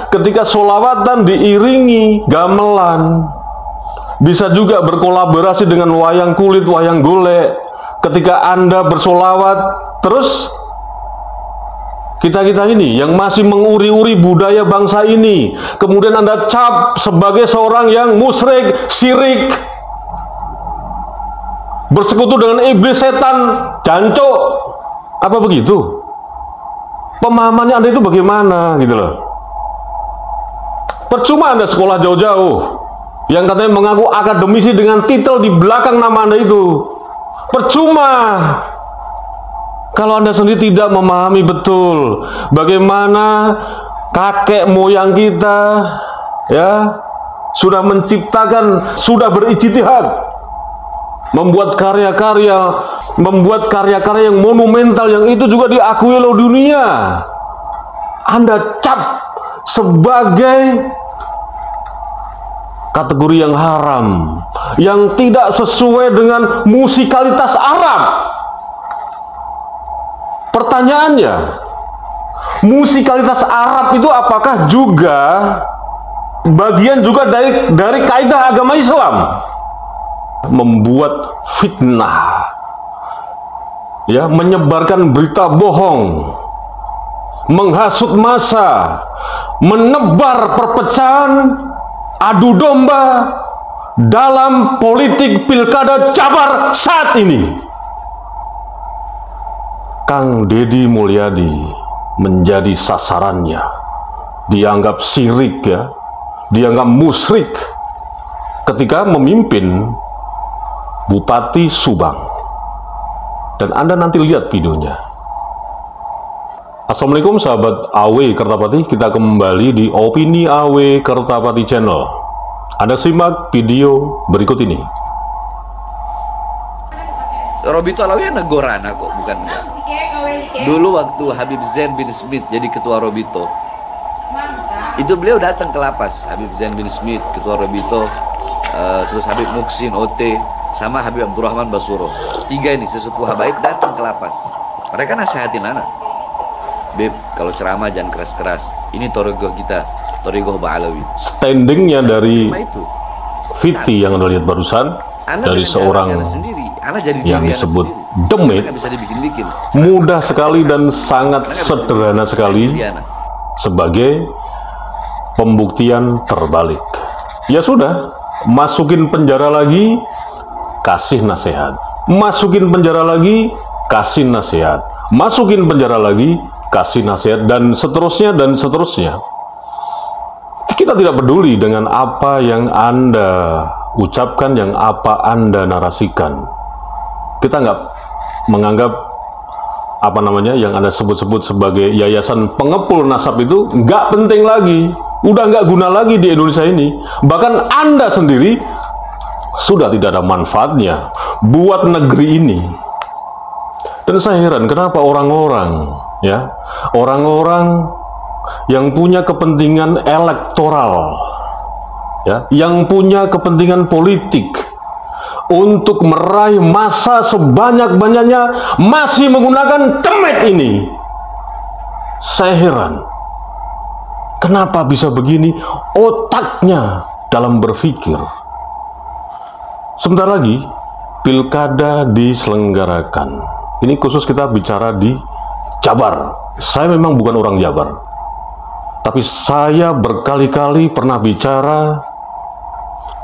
ketika sholawatan diiringi gamelan. Bisa juga berkolaborasi dengan wayang kulit, wayang golek. Ketika Anda bersolawat, terus kita-kita ini yang masih menguri-uri budaya bangsa ini, kemudian Anda cap sebagai seorang yang musyrik, syirik, bersekutu dengan iblis, setan, jancuk. Apa begitu? Pemahamannya Anda itu bagaimana gitu loh. Percuma Anda sekolah jauh-jauh yang katanya mengaku akademisi dengan titel di belakang nama Anda itu. Percuma kalau Anda sendiri tidak memahami betul bagaimana kakek moyang kita ya sudah menciptakan, sudah berijtihad membuat karya-karya yang monumental, yang itu juga diakui oleh dunia. Anda cap sebagai kategori yang haram, yang tidak sesuai dengan musikalitas Arab. Pertanyaannya, musikalitas Arab itu apakah juga bagian juga dari kaidah agama Islam? Membuat fitnah, ya, menyebarkan berita bohong, menghasut massa, menebar perpecahan, adu domba dalam politik pilkada Jabar saat ini. Kang Deddy Mulyadi menjadi sasarannya, dianggap syirik, ya, dianggap musyrik ketika memimpin Bupati Subang. Dan Anda nanti lihat videonya. Assalamualaikum sahabat AW Kertapati, kita kembali di Opini AW Kertapati Channel. Anda simak video berikut ini. Robito Alawi negorana kok, bukan enggak. Dulu waktu Habib Zain bin Smith jadi ketua Robito, itu beliau datang ke lapas. Habib Zain bin Smith, ketua Robito, terus Habib Muksin OT, sama Habib Abdurrahman Basuro. Tiga ini sesepuh habaib datang ke lapas. Mereka nasihatin anak, Beb, kalau ceramah jangan keras-keras. Ini torigoh kita, torigoh Ba'alawi. Standingnya dari Fiti yang Anda lihat barusan, dari seorang yang disebut demit, mudah sekali dan sangat sederhana sekali sebagai pembuktian terbalik. Ya sudah, masukin penjara lagi, kasih nasihat. Masukin penjara lagi, kasih nasihat. Masukin penjara lagi, kasih nasihat, dan seterusnya dan seterusnya. Kita tidak peduli dengan apa yang Anda ucapkan, yang apa Anda narasikan. Kita nggak menganggap apa namanya yang Anda sebut-sebut sebagai yayasan pengepul nasab itu nggak penting lagi, udah nggak guna lagi di Indonesia ini. Bahkan Anda sendiri sudah tidak ada manfaatnya buat negeri ini. Dan saya heran kenapa orang-orang, ya, orang-orang yang punya kepentingan elektoral, ya, yang punya kepentingan politik untuk meraih massa sebanyak-banyaknya masih menggunakan temit ini. Saya heran kenapa bisa begini otaknya dalam berpikir. Sebentar lagi pilkada diselenggarakan. Ini khusus kita bicara di Jabar. Saya memang bukan orang Jabar, tapi saya berkali-kali pernah bicara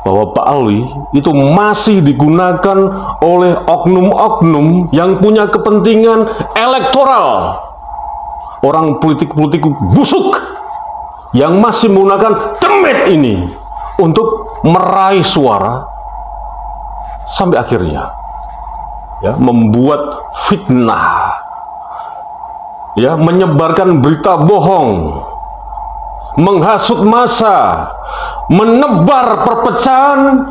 bahwa Pak Alwi itu masih digunakan oleh oknum-oknum yang punya kepentingan elektoral. Orang politik-politik busuk yang masih menggunakan temit ini untuk meraih suara sampai akhirnya, ya, membuat fitnah, ya, menyebarkan berita bohong, menghasut massa, menebar perpecahan,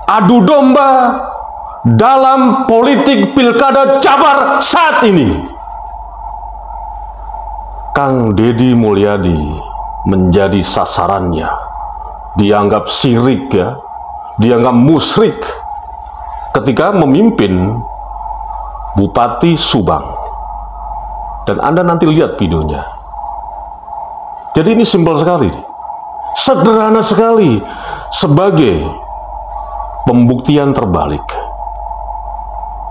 adu domba dalam politik pilkada Jabar saat ini. Kang Deddy Mulyadi menjadi sasarannya, dianggap syirik, ya, dianggap musyrik ketika memimpin Bupati Subang. Dan Anda nanti lihat videonya. Jadi ini simpel sekali, sederhana sekali, sebagai pembuktian terbalik.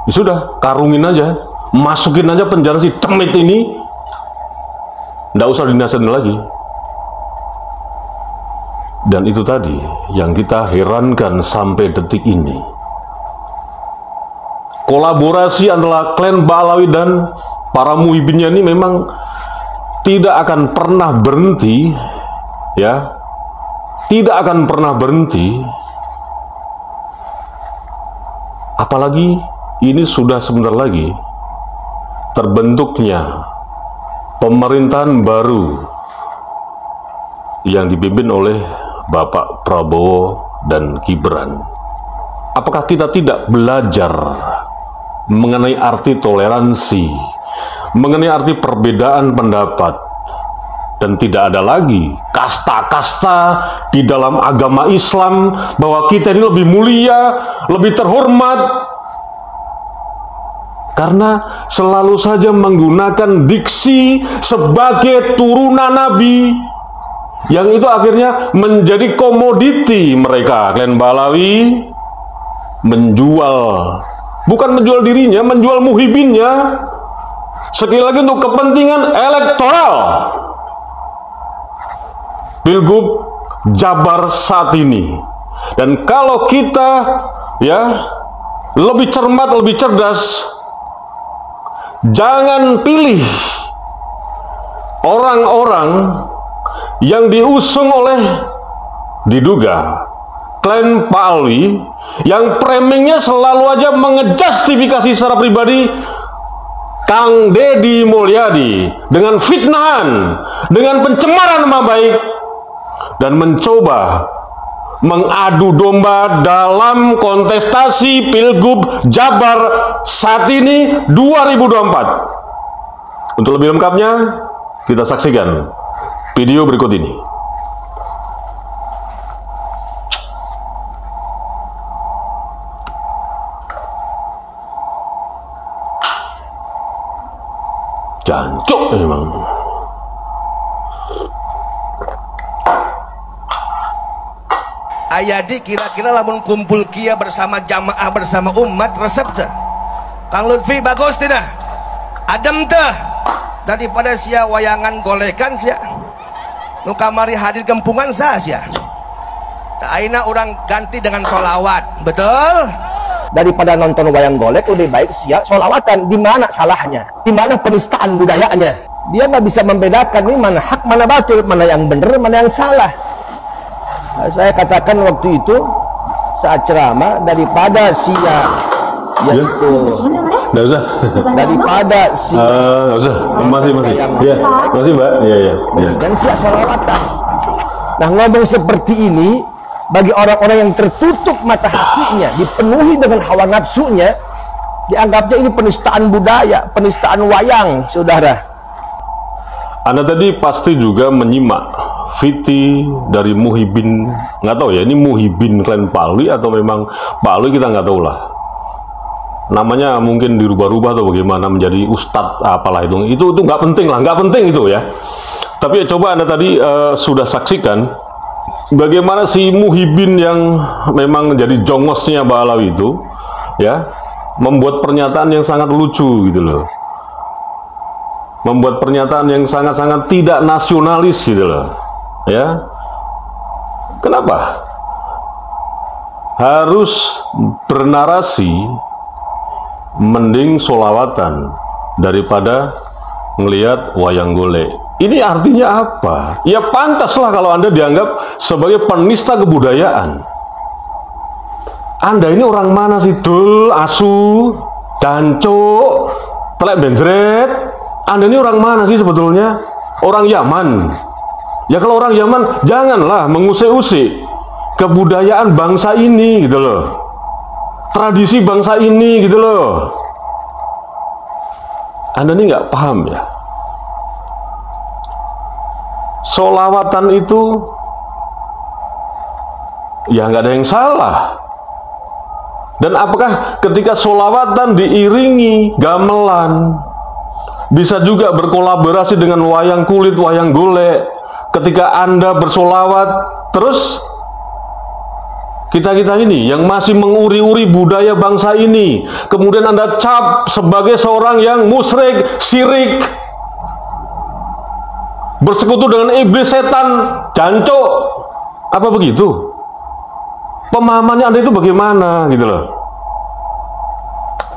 Ya sudah, karungin aja, masukin aja penjara si demit ini, nggak usah dinasihatin lagi. Dan itu tadi yang kita herankan sampai detik ini. Kolaborasi antara klan Ba'alawi dan para muhibinnya ini memang tidak akan pernah berhenti, ya, tidak akan pernah berhenti. Apalagi ini sudah sebentar lagi terbentuknya pemerintahan baru yang dipimpin oleh Bapak Prabowo dan Gibran. Apakah kita tidak belajar mengenai arti toleransi, mengenai arti perbedaan pendapat, dan tidak ada lagi kasta-kasta di dalam agama Islam bahwa kita ini lebih mulia, lebih terhormat, karena selalu saja menggunakan diksi sebagai turunan Nabi, yang itu akhirnya menjadi komoditi mereka. Klan Ba'alawi menjual, bukan menjual dirinya, menjual muhibinnya, sekali lagi untuk kepentingan elektoral. Pilgub Jabar saat ini. Dan kalau kita ya lebih cermat, lebih cerdas, jangan pilih orang-orang yang diusung oleh diduga klan Ba'alawi, yang framingnya selalu aja mengejustifikasi secara pribadi Kang Deddy Mulyadi dengan fitnahan, dengan pencemaran nama baik, dan mencoba mengadu domba dalam kontestasi Pilgub Jabar saat ini 2024. Untuk lebih lengkapnya, kita saksikan video berikut ini. Jancuk memang. Ayadi kira-kira lamun kumpul kia bersama jamaah bersama umat resep teh Kang Lutfi bagus tidak adem teh daripada sia wayangan golekan sia nu kamari hadir gempungan sia tak aina orang ganti dengan solawat, betul? Daripada nonton wayang golek lebih baik sia solawatan. Di mana salahnya? Di mana penistaan budayanya? Dia nggak bisa membedakan ini mana hak mana batil, mana yang benar mana yang salah. Saya katakan waktu itu saat ceramah, daripada sia yaitu nggak usah, daripada sia nggak usah, masih ya, masih Mbak, ya. Dan sia sholawatan. Nah, ngomong seperti ini bagi orang-orang yang tertutup mata hatinya, dipenuhi dengan hawa nafsunya, dianggapnya ini penistaan budaya, penistaan wayang, saudara. Anda tadi pasti juga menyimak Viti dari Muhibin, nggak tahu ya ini Muhibin klan Ba'alawi atau memang Ba'alawi, kita nggak tahu lah. Namanya mungkin dirubah-rubah atau bagaimana menjadi ustadz apalah itu nggak penting lah, nggak penting itu ya. Tapi ya, coba Anda tadi sudah saksikan bagaimana si Muhibin yang memang menjadi jongosnya Ba'alawi itu ya membuat pernyataan yang sangat lucu gitu loh. Membuat pernyataan yang sangat-sangat tidak nasionalis gitu loh. Ya, kenapa harus bernarasi mending solawatan daripada ngelihat wayang golek? Ini artinya apa? Ya pantaslah kalau Anda dianggap sebagai penista kebudayaan. Anda ini orang mana sih? Dul, asu, dancuk, telek benjret. Anda ini orang mana sih sebetulnya? Orang Yaman. Ya kalau orang Yaman, janganlah mengusik-usik kebudayaan bangsa ini gitu loh, tradisi bangsa ini gitu loh. Anda ini nggak paham ya. Solawatan itu ya nggak ada yang salah. Dan apakah ketika solawatan diiringi gamelan, bisa juga berkolaborasi dengan wayang kulit, wayang golek, ketika Anda bersolawat, terus kita-kita ini yang masih menguri-uri budaya bangsa ini, kemudian Anda cap sebagai seorang yang musyrik, syirik, bersekutu dengan iblis, setan, jancuk, apa begitu? Pemahamannya Anda itu bagaimana gitu loh.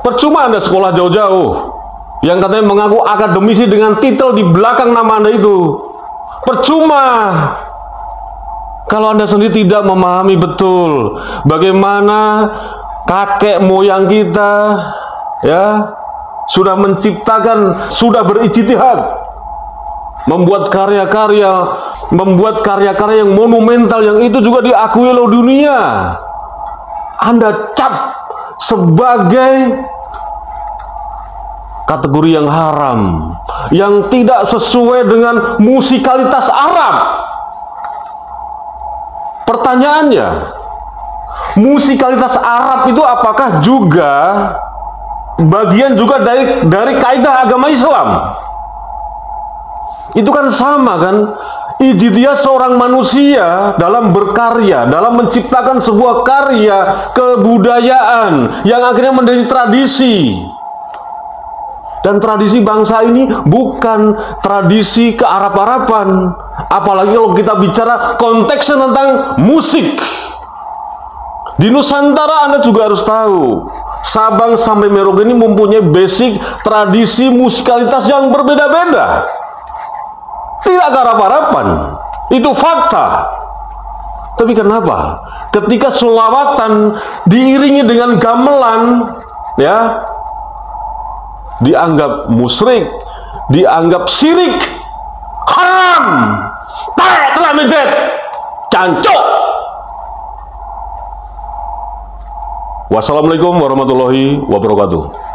Percuma Anda sekolah jauh-jauh yang katanya mengaku akademisi dengan titel di belakang nama Anda itu. Percuma kalau Anda sendiri tidak memahami betul bagaimana kakek moyang kita ya sudah menciptakan, sudah berijtihad, membuat karya-karya yang monumental, yang itu juga diakui oleh dunia. Anda cap sebagai kategori yang haram, yang tidak sesuai dengan musikalitas Arab. Pertanyaannya, musikalitas Arab itu apakah juga bagian juga dari kaidah agama Islam? Itu kan sama kan, ijtihad seorang manusia dalam berkarya, dalam menciptakan sebuah karya kebudayaan yang akhirnya menjadi tradisi. Dan tradisi bangsa ini bukan tradisi kearab-araban, apalagi kalau kita bicara konteksnya tentang musik. Di Nusantara Anda juga harus tahu, Sabang sampai Merauke ini mempunyai basic tradisi musikalitas yang berbeda-beda. Tidak kearab-araban, itu fakta. Tapi kenapa ketika sholawatan diiringi dengan gamelan, ya, dianggap musyrik, dianggap syirik, haram, telah menjadi cancuk. Wassalamualaikum warahmatullahi wabarakatuh.